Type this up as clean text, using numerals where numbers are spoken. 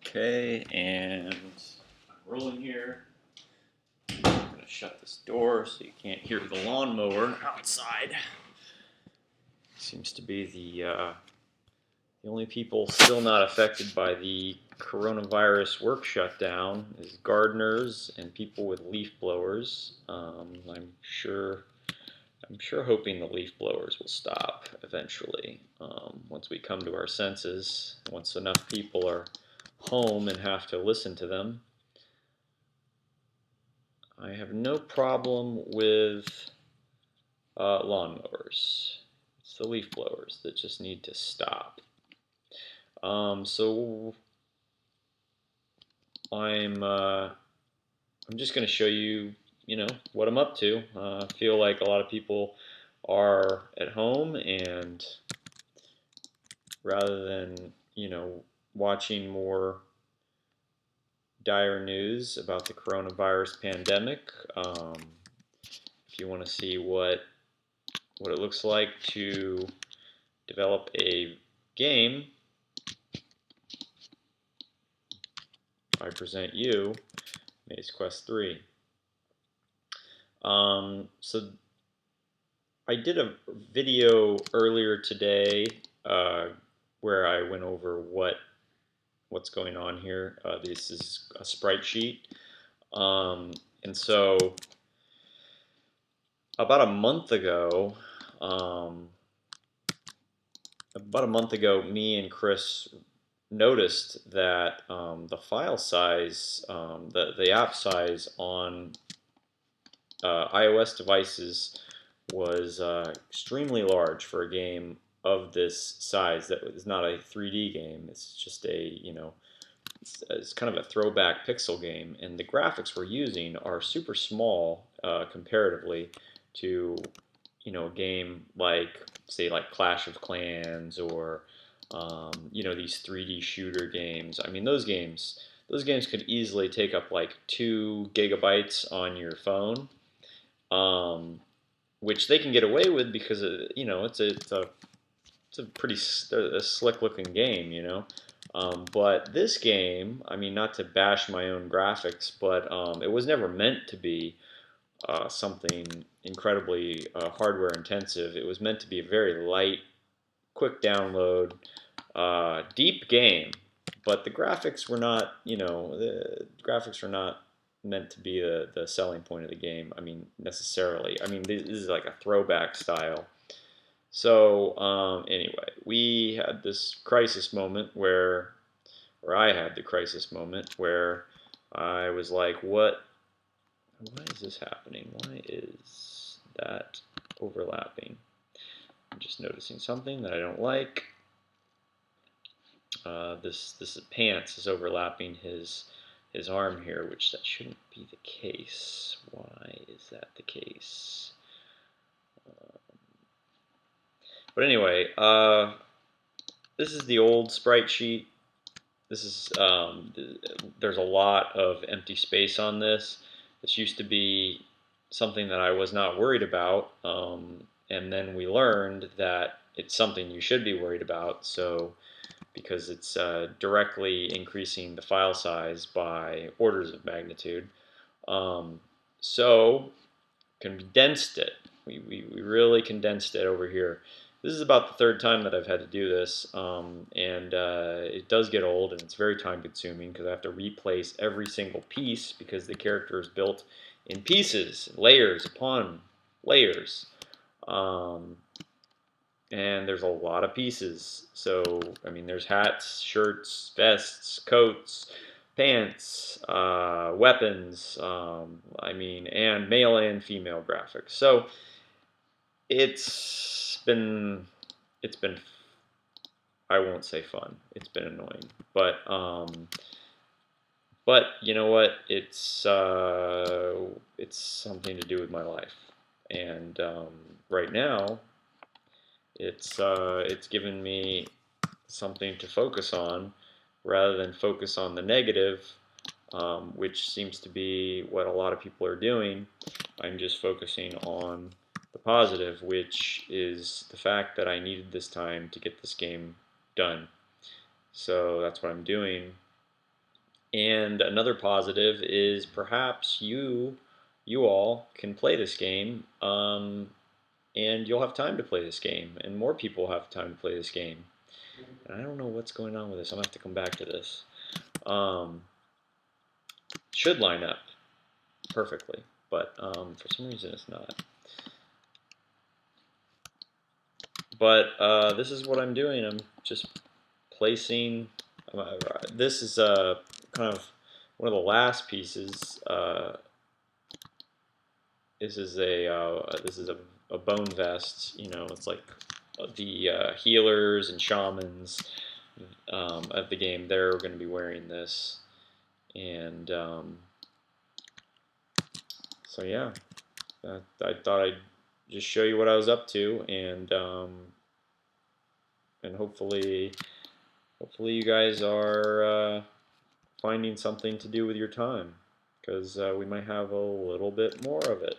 Okay, and I'm rolling here. I'm going to shut this door so you can't hear the lawnmower outside. Seems to be the only people still not affected by the coronavirus work shutdown is gardeners and people with leaf blowers. I'm sure hoping the leaf blowers will stop eventually once we come to our senses, once enough people are home and have to listen to them. I have no problem with lawnmowers. It's the leaf blowers that just need to stop. So I'm just going to show you, what I'm up to. I feel like a lot of people are at home, and rather than, watching more dire news about the coronavirus pandemic, if you want to see what it looks like to develop a game, I present you MazeQuest 3. So I did a video earlier today where I went over what's going on here. This is a sprite sheet, and so about a month ago, me and Chris noticed that the file size, the app size on iOS devices was extremely large for a game of this size. That is not a 3D game. It's just it's kind of a throwback pixel game, and the graphics we're using are super small comparatively to a game like, say, like Clash of Clans or these 3D shooter games. I mean, those games could easily take up like 2 gigabytes on your phone, which they can get away with because it's a pretty slick looking game, but this game, I mean, not to bash my own graphics, but it was never meant to be something incredibly hardware intensive. It was meant to be a very light, quick download, deep game. But the graphics were not, the graphics were not meant to be the selling point of the game. I mean, necessarily. I mean, this is like a throwback style. So anyway, we had this crisis moment or I had the crisis moment where I was like, why is this happening? Why is that overlapping? I'm just noticing something that I don't like. This pants is overlapping his arm here, which that shouldn't be the case. Why is that the case? But anyway, this is the old sprite sheet. This is there's a lot of empty space on this. This used to be something that I was not worried about, and then we learned that it's something you should be worried about. So because it's directly increasing the file size by orders of magnitude, so condensed it. We really condensed it over here. This is about the third time that I've had to do this, and it does get old, and it's very time consuming because I have to replace every single piece because the character is built in pieces, layers upon layers, and there's a lot of pieces. So I mean, there's hats, shirts, vests, coats, pants, weapons, I mean, and male and female graphics. So it's been I won't say fun. It's been annoying, but you know what? It's something to do with my life, and right now it's given me something to focus on rather than focus on the negative, which seems to be what a lot of people are doing. I'm just focusing on the positive, which is the fact that I needed this time to get this game done. So that's what I'm doing. And another positive is perhaps you all can play this game, and you'll have time to play this game, and more people have time to play this game. And I don't know what's going on with this. I'm gonna have to come back to this. Should line up perfectly, but for some reason it's not. But this is what I'm doing. I'm just placing. This is kind of one of the last pieces. This is a bone vest. You know, it's like the healers and shamans of the game. They're going to be wearing this, and so yeah, I thought I'd just show you what I was up to, and hopefully you guys are finding something to do with your time, because we might have a little bit more of it.